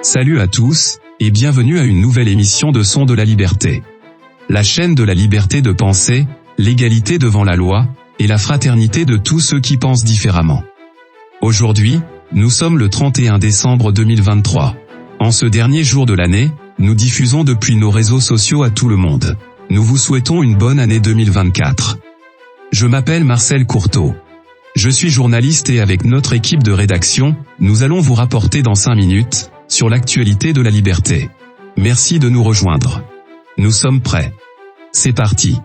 Salut à tous, et bienvenue à une nouvelle émission de Son de la Liberté. La chaîne de la liberté de penser, l'égalité devant la loi, et la fraternité de tous ceux qui pensent différemment. Aujourd'hui, nous sommes le 31 décembre 2023. En ce dernier jour de l'année, nous diffusons depuis nos réseaux sociaux à tout le monde. Nous vous souhaitons une bonne année 2024. Je m'appelle Marcel Courteau. Je suis journaliste et avec notre équipe de rédaction, nous allons vous rapporter dans 5 minutes, sur l'actualité de la liberté. Merci de nous rejoindre. Nous sommes prêts. C'est parti.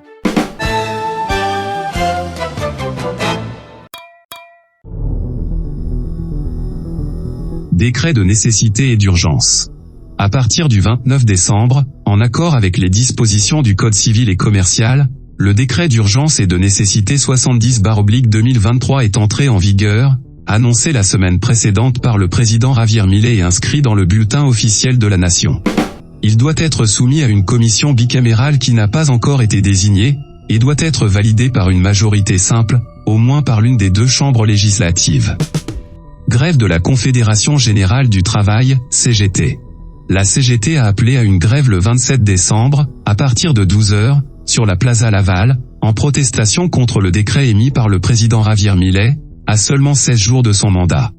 Décret de nécessité et d'urgence. À partir du 29 décembre, en accord avec les dispositions du Code civil et commercial, le décret d'urgence et de nécessité 70/2023 est entré en vigueur, annoncé la semaine précédente par le président Javier Milei et inscrit dans le bulletin officiel de la nation. Il doit être soumis à une commission bicamérale qui n'a pas encore été désignée, et doit être validé par une majorité simple, au moins par l'une des 2 chambres législatives. Grève de la Confédération Générale du Travail, CGT. La CGT a appelé à une grève le 27 décembre, à partir de 12 h, sur la Plaza Laval, en protestation contre le décret émis par le président Javier Milei, à seulement 16 jours de son mandat.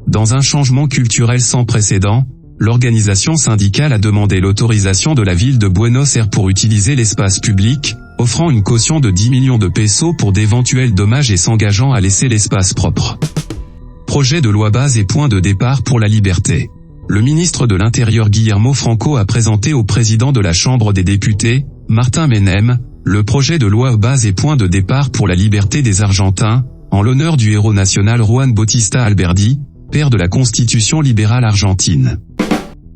Dans un changement culturel sans précédent, l'organisation syndicale a demandé l'autorisation de la ville de Buenos Aires pour utiliser l'espace public, offrant une caution de 10 millions de pesos pour d'éventuels dommages et s'engageant à laisser l'espace propre. Projet de loi base et point de départ pour la liberté. Le ministre de l'Intérieur Guillermo Franco a présenté au président de la Chambre des députés, Martin Menem, le projet de loi base et point de départ pour la liberté des Argentins, en l'honneur du héros national Juan Bautista Alberdi, père de la Constitution libérale argentine.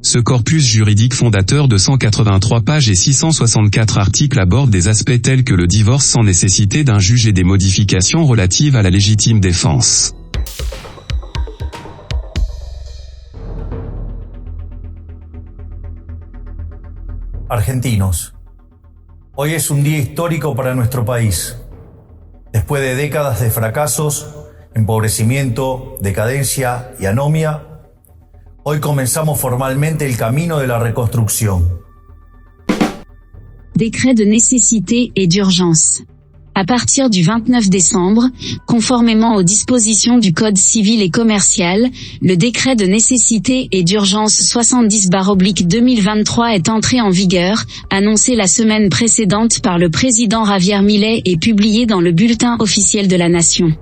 Ce corpus juridique fondateur de 183 pages et 664 articles aborde des aspects tels que le divorce sans nécessité d'un juge et des modifications relatives à la légitime défense. Argentinos, hoy es un día histórico para nuestro país. Después de décadas de fracasos, empobrecimiento, decadencia y anomia, hoy comenzamos formalmente el camino de la reconstrucción. Décret de nécessité et d'urgence. À partir du 29 décembre, conformément aux dispositions du Code civil et commercial, le décret de nécessité et d'urgence 70/2023 est entré en vigueur, annoncé la semaine précédente par le président Javier Milei et publié dans le bulletin officiel de la nation.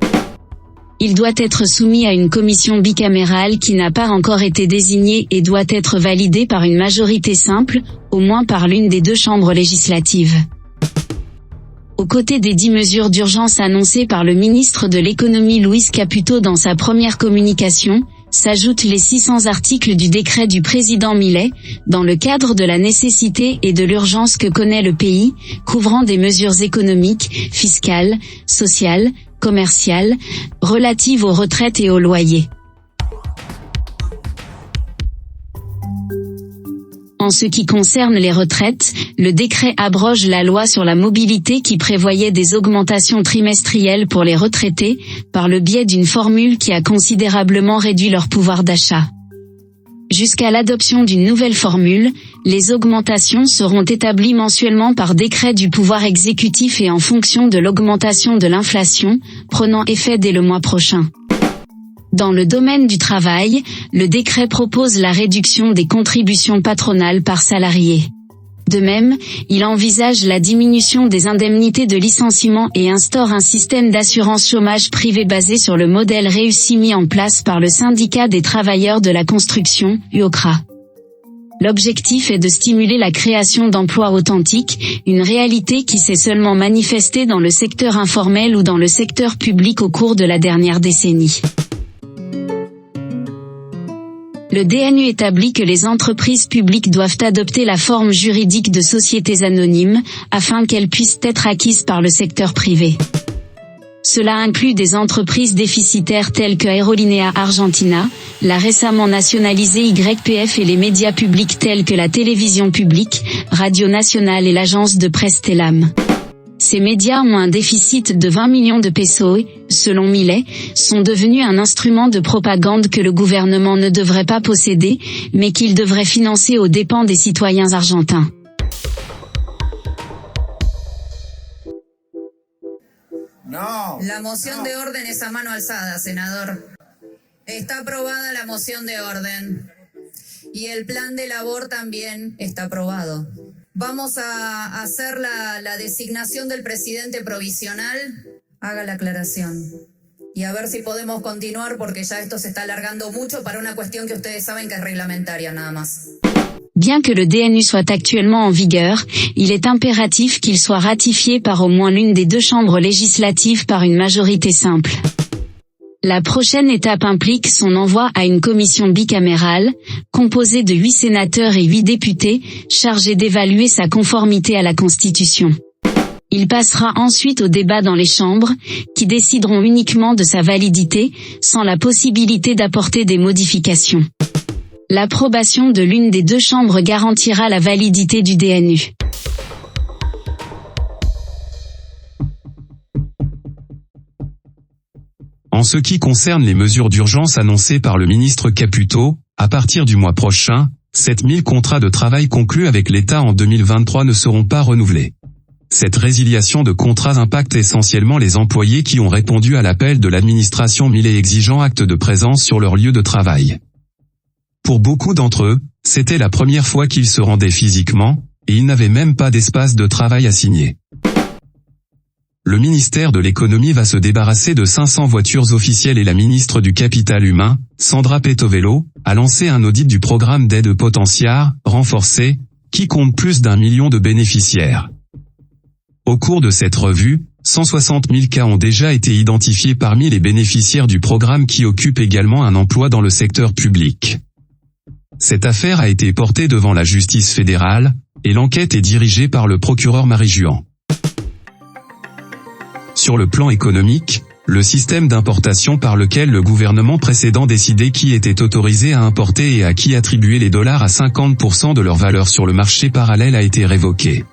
Il doit être soumis à une commission bicamérale qui n'a pas encore été désignée et doit être validé par une majorité simple, au moins par l'une des 2 chambres législatives. Aux côtés des 10 mesures d'urgence annoncées par le ministre de l'économie Luis Caputo dans sa première communication, s'ajoutent les 600 articles du décret du président Milei, dans le cadre de la nécessité et de l'urgence que connaît le pays, couvrant des mesures économiques, fiscales, sociales, commerciales, relatives aux retraites et aux loyers. En ce qui concerne les retraites, le décret abroge la loi sur la mobilité qui prévoyait des augmentations trimestrielles pour les retraités, par le biais d'une formule qui a considérablement réduit leur pouvoir d'achat. Jusqu'à l'adoption d'une nouvelle formule, les augmentations seront établies mensuellement par décret du pouvoir exécutif et en fonction de l'augmentation de l'inflation, prenant effet dès le mois prochain. Dans le domaine du travail, le décret propose la réduction des contributions patronales par salarié. De même, il envisage la diminution des indemnités de licenciement et instaure un système d'assurance chômage privé basé sur le modèle réussi mis en place par le syndicat des travailleurs de la construction, UOCRA. L'objectif est de stimuler la création d'emplois authentiques, une réalité qui s'est seulement manifestée dans le secteur informel ou dans le secteur public au cours de la dernière décennie. Le DNU établit que les entreprises publiques doivent adopter la forme juridique de sociétés anonymes, afin qu'elles puissent être acquises par le secteur privé. Cela inclut des entreprises déficitaires telles que Aerolínea Argentina, la récemment nationalisée YPF et les médias publics tels que la télévision publique, Radio Nationale et l'agence de presse Telam. Ces médias ont un déficit de 20 millions de pesos et, selon Milei, sont devenus un instrument de propagande que le gouvernement ne devrait pas posséder, mais qu'il devrait financer aux dépens des citoyens argentins. No. La moción de orden es a mano alzada, senador. Está aprobada la moción de orden. Y el plan de labor también está aprobado. Vamos a hacer la designación del presidente provisional. Haga la aclaración. Y a ver si podemos continuar porque ya esto se está alargando mucho para una cuestión que ustedes saben que es reglamentaria nada más. Bien que le DNU soit actuellement en vigueur, il est impératif qu'il soit ratifié par au moins l'une des deux chambres législatives par une majorité simple. La prochaine étape implique son envoi à une commission bicamérale, composée de 8 sénateurs et 8 députés, chargée d'évaluer sa conformité à la Constitution. Il passera ensuite au débat dans les chambres, qui décideront uniquement de sa validité, sans la possibilité d'apporter des modifications. L'approbation de l'une des deux chambres garantira la validité du DNU. En ce qui concerne les mesures d'urgence annoncées par le ministre Caputo, à partir du mois prochain, 7000 contrats de travail conclus avec l'État en 2023 ne seront pas renouvelés. Cette résiliation de contrats impacte essentiellement les employés qui ont répondu à l'appel de l'administration Milei exigeant acte de présence sur leur lieu de travail. Pour beaucoup d'entre eux, c'était la première fois qu'ils se rendaient physiquement, et ils n'avaient même pas d'espace de travail assigné. Le ministère de l'économie va se débarrasser de 500 voitures officielles et la ministre du Capital Humain, Sandra Petovelo, a lancé un audit du programme d'aide potentiaire, renforcé, qui compte plus d'1 million de bénéficiaires. Au cours de cette revue, 160 000 cas ont déjà été identifiés parmi les bénéficiaires du programme qui occupent également un emploi dans le secteur public. Cette affaire a été portée devant la justice fédérale, et l'enquête est dirigée par le procureur Marie-Juan. Sur le plan économique, le système d'importation par lequel le gouvernement précédent décidait qui était autorisé à importer et à qui attribuer les dollars à 50% de leur valeur sur le marché parallèle a été révoqué.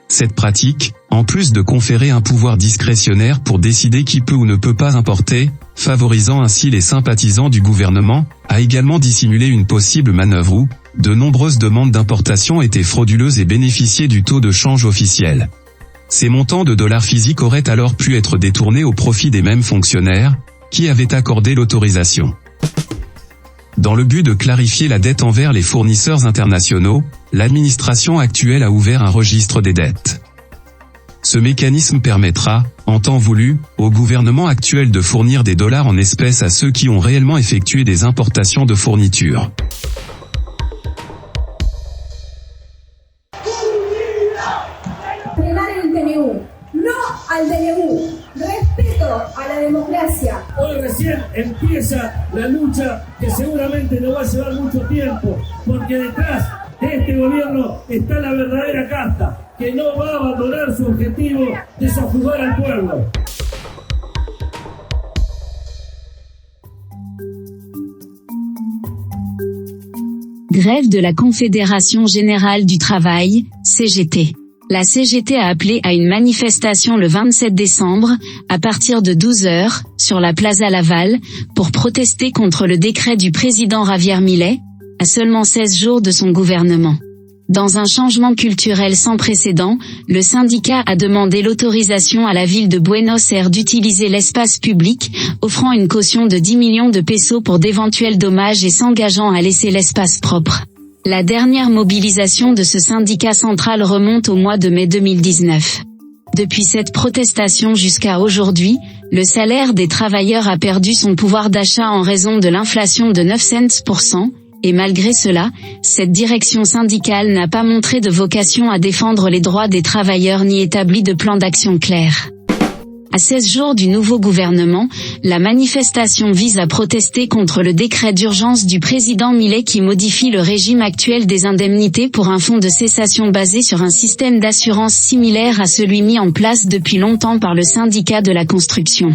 Cette pratique, en plus de conférer un pouvoir discrétionnaire pour décider qui peut ou ne peut pas importer, favorisant ainsi les sympathisants du gouvernement, a également dissimulé une possible manœuvre où de nombreuses demandes d'importation étaient frauduleuses et bénéficiaient du taux de change officiel. Ces montants de dollars physiques auraient alors pu être détournés au profit des mêmes fonctionnaires, qui avaient accordé l'autorisation. Dans le but de clarifier la dette envers les fournisseurs internationaux, l'administration actuelle a ouvert un registre des dettes. Ce mécanisme permettra, en temps voulu, au gouvernement actuel de fournir des dollars en espèces à ceux qui ont réellement effectué des importations de fournitures. Al DNU, respeto a la democracia. Hoy recién empieza la lucha que seguramente no va a llevar mucho tiempo, porque detrás de este gobierno está la verdadera casta, que no va a abandonar su objetivo de sojuzgar al pueblo. Grève de la Confédération Générale du Travail, CGT. La CGT a appelé à une manifestation le 27 décembre, à partir de 12h, sur la Plaza Laval, pour protester contre le décret du président Javier Milei, à seulement 16 jours de son gouvernement. Dans un changement culturel sans précédent, le syndicat a demandé l'autorisation à la ville de Buenos Aires d'utiliser l'espace public, offrant une caution de 10 millions de pesos pour d'éventuels dommages et s'engageant à laisser l'espace propre. La dernière mobilisation de ce syndicat central remonte au mois de mai 2019. Depuis cette protestation jusqu'à aujourd'hui, le salaire des travailleurs a perdu son pouvoir d'achat en raison de l'inflation de 9 cents%, et malgré cela, cette direction syndicale n'a pas montré de vocation à défendre les droits des travailleurs ni établi de plan d'action clair. À 16 jours du nouveau gouvernement, la manifestation vise à protester contre le décret d'urgence du président Milei qui modifie le régime actuel des indemnités pour un fonds de cessation basé sur un système d'assurance similaire à celui mis en place depuis longtemps par le syndicat de la construction.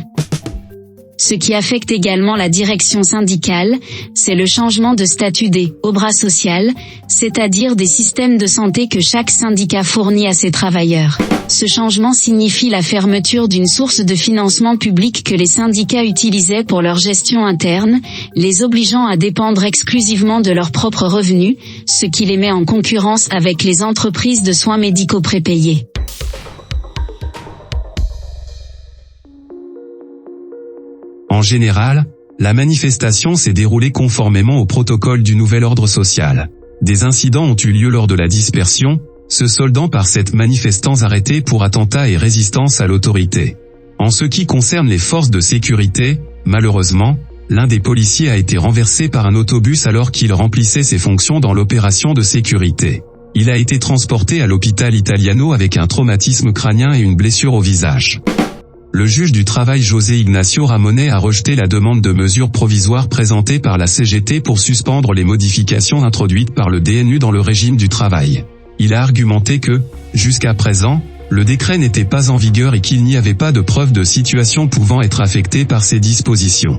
Ce qui affecte également la direction syndicale, c'est le changement de statut au bras social, c'est-à-dire des systèmes de santé que chaque syndicat fournit à ses travailleurs. Ce changement signifie la fermeture d'une source de financement public que les syndicats utilisaient pour leur gestion interne, les obligeant à dépendre exclusivement de leurs propres revenus, ce qui les met en concurrence avec les entreprises de soins médicaux prépayés. En général, la manifestation s'est déroulée conformément au protocole du nouvel ordre social. Des incidents ont eu lieu lors de la dispersion, se soldant par cette manifestants arrêtés pour attentat et résistance à l'autorité. En ce qui concerne les forces de sécurité, malheureusement, l'un des policiers a été renversé par un autobus alors qu'il remplissait ses fonctions dans l'opération de sécurité. Il a été transporté à l'hôpital Italiano avec un traumatisme crânien et une blessure au visage. Le juge du travail José Ignacio Ramonet a rejeté la demande de mesures provisoires présentée par la CGT pour suspendre les modifications introduites par le DNU dans le régime du travail. Il a argumenté que, jusqu'à présent, le décret n'était pas en vigueur et qu'il n'y avait pas de preuve de situation pouvant être affectée par ces dispositions.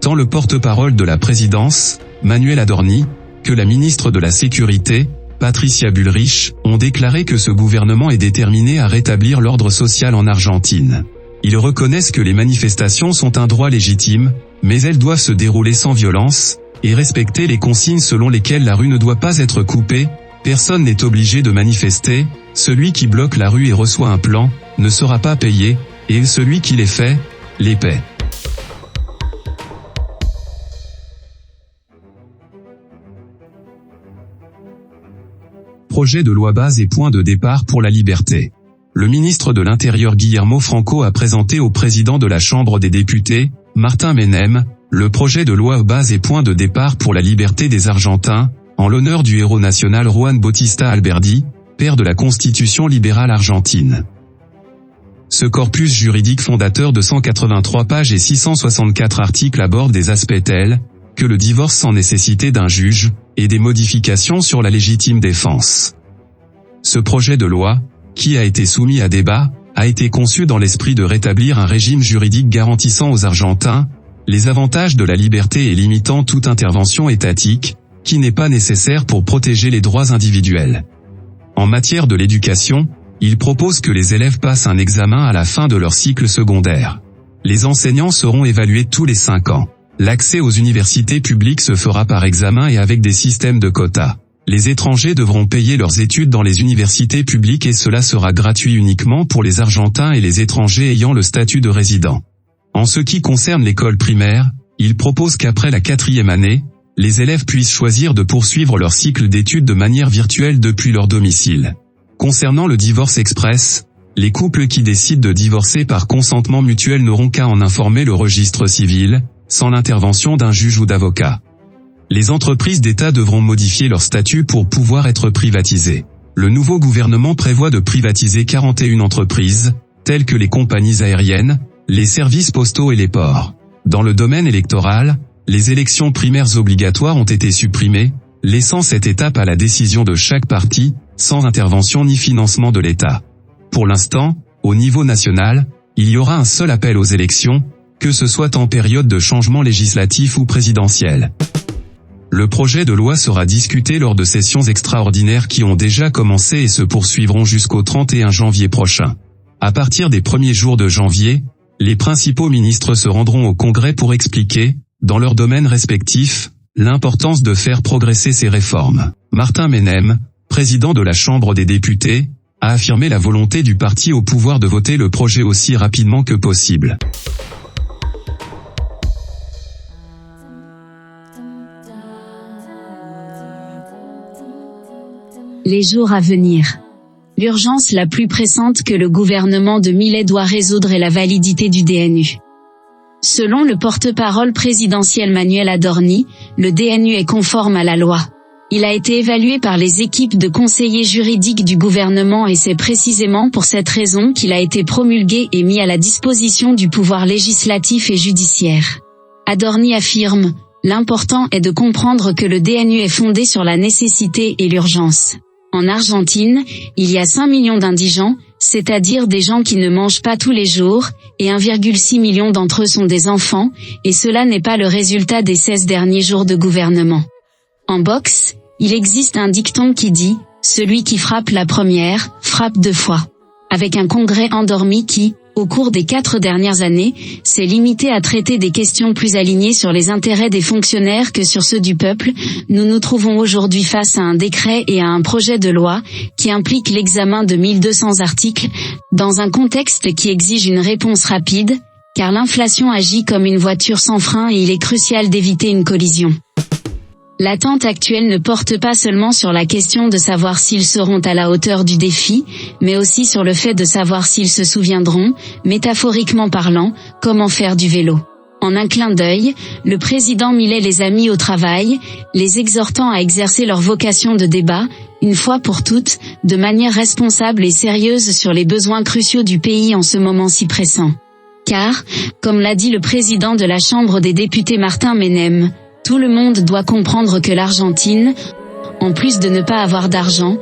Tant le porte-parole de la présidence, Manuel Adorni, que la ministre de la Sécurité, Patricia Bullrich, ont déclaré que ce gouvernement est déterminé à rétablir l'ordre social en Argentine. Ils reconnaissent que les manifestations sont un droit légitime, mais elles doivent se dérouler sans violence, et respecter les consignes selon lesquelles la rue ne doit pas être coupée, personne n'est obligé de manifester, celui qui bloque la rue et reçoit un plan, ne sera pas payé, et celui qui les fait, les paie. Projet de loi base et point de départ pour la liberté. Le ministre de l'Intérieur Guillermo Franco a présenté au président de la Chambre des députés, Martin Menem, le projet de loi base et point de départ pour la liberté des Argentins, en l'honneur du héros national Juan Bautista Alberdi, père de la Constitution libérale argentine. Ce corpus juridique fondateur de 183 pages et 664 articles aborde des aspects tels que le divorce sans nécessité d'un juge, et des modifications sur la légitime défense. Ce projet de loi, qui a été soumis à débat, a été conçu dans l'esprit de rétablir un régime juridique garantissant aux Argentins les avantages de la liberté et limitant toute intervention étatique, qui n'est pas nécessaire pour protéger les droits individuels. En matière de l'éducation, il propose que les élèves passent un examen à la fin de leur cycle secondaire. Les enseignants seront évalués tous les 5 ans. L'accès aux universités publiques se fera par examen et avec des systèmes de quotas. Les étrangers devront payer leurs études dans les universités publiques et cela sera gratuit uniquement pour les Argentins et les étrangers ayant le statut de résident. En ce qui concerne l'école primaire, il propose qu'après la 4e année, les élèves puissent choisir de poursuivre leur cycle d'études de manière virtuelle depuis leur domicile. Concernant le divorce express, les couples qui décident de divorcer par consentement mutuel n'auront qu'à en informer le registre civil, sans l'intervention d'un juge ou d'avocat. Les entreprises d'État devront modifier leur statut pour pouvoir être privatisées. Le nouveau gouvernement prévoit de privatiser 41 entreprises, telles que les compagnies aériennes, les services postaux et les ports. Dans le domaine électoral, les élections primaires obligatoires ont été supprimées, laissant cette étape à la décision de chaque parti, sans intervention ni financement de l'État. Pour l'instant, au niveau national, il y aura un seul appel aux élections, que ce soit en période de changement législatif ou présidentiel. Le projet de loi sera discuté lors de sessions extraordinaires qui ont déjà commencé et se poursuivront jusqu'au 31 janvier prochain. À partir des premiers jours de janvier, les principaux ministres se rendront au Congrès pour expliquer, dans leurs domaines respectifs, l'importance de faire progresser ces réformes. Martin Menem, président de la Chambre des députés, a affirmé la volonté du parti au pouvoir de voter le projet aussi rapidement que possible. Les jours à venir. L'urgence la plus pressante que le gouvernement de Milei doit résoudre est la validité du DNU. Selon le porte-parole présidentiel Manuel Adorni, le DNU est conforme à la loi. Il a été évalué par les équipes de conseillers juridiques du gouvernement et c'est précisément pour cette raison qu'il a été promulgué et mis à la disposition du pouvoir législatif et judiciaire. Adorni affirme, l'important est de comprendre que le DNU est fondé sur la nécessité et l'urgence. En Argentine, il y a 5 millions d'indigents, c'est-à-dire des gens qui ne mangent pas tous les jours, et 1,6 million d'entre eux sont des enfants, et cela n'est pas le résultat des 16 derniers jours de gouvernement. En boxe, il existe un dicton qui dit « Celui qui frappe la première, frappe 2 fois ». Avec un congrès endormi qui, au cours des 4 dernières années, s'est limité à traiter des questions plus alignées sur les intérêts des fonctionnaires que sur ceux du peuple, nous nous trouvons aujourd'hui face à un décret et à un projet de loi, qui implique l'examen de 1200 articles, dans un contexte qui exige une réponse rapide, car l'inflation agit comme une voiture sans frein et il est crucial d'éviter une collision. L'attente actuelle ne porte pas seulement sur la question de savoir s'ils seront à la hauteur du défi, mais aussi sur le fait de savoir s'ils se souviendront, métaphoriquement parlant, comment faire du vélo. En un clin d'œil, le président Milei les a mis au travail, les exhortant à exercer leur vocation de débat, une fois pour toutes, de manière responsable et sérieuse sur les besoins cruciaux du pays en ce moment si pressant. Car, comme l'a dit le président de la Chambre des députés Martin Menem, tout le monde doit comprendre que l'Argentine, en plus de ne pas avoir d'argent,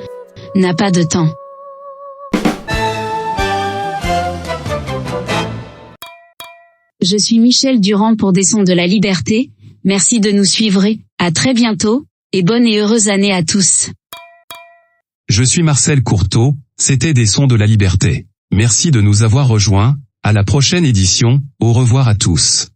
n'a pas de temps. Je suis Michel Durand pour des Sons de la Liberté, merci de nous suivre et, à très bientôt, et bonne et heureuse année à tous. Je suis Marcel Courteau, c'était des Sons de la Liberté. Merci de nous avoir rejoints, à la prochaine édition, au revoir à tous.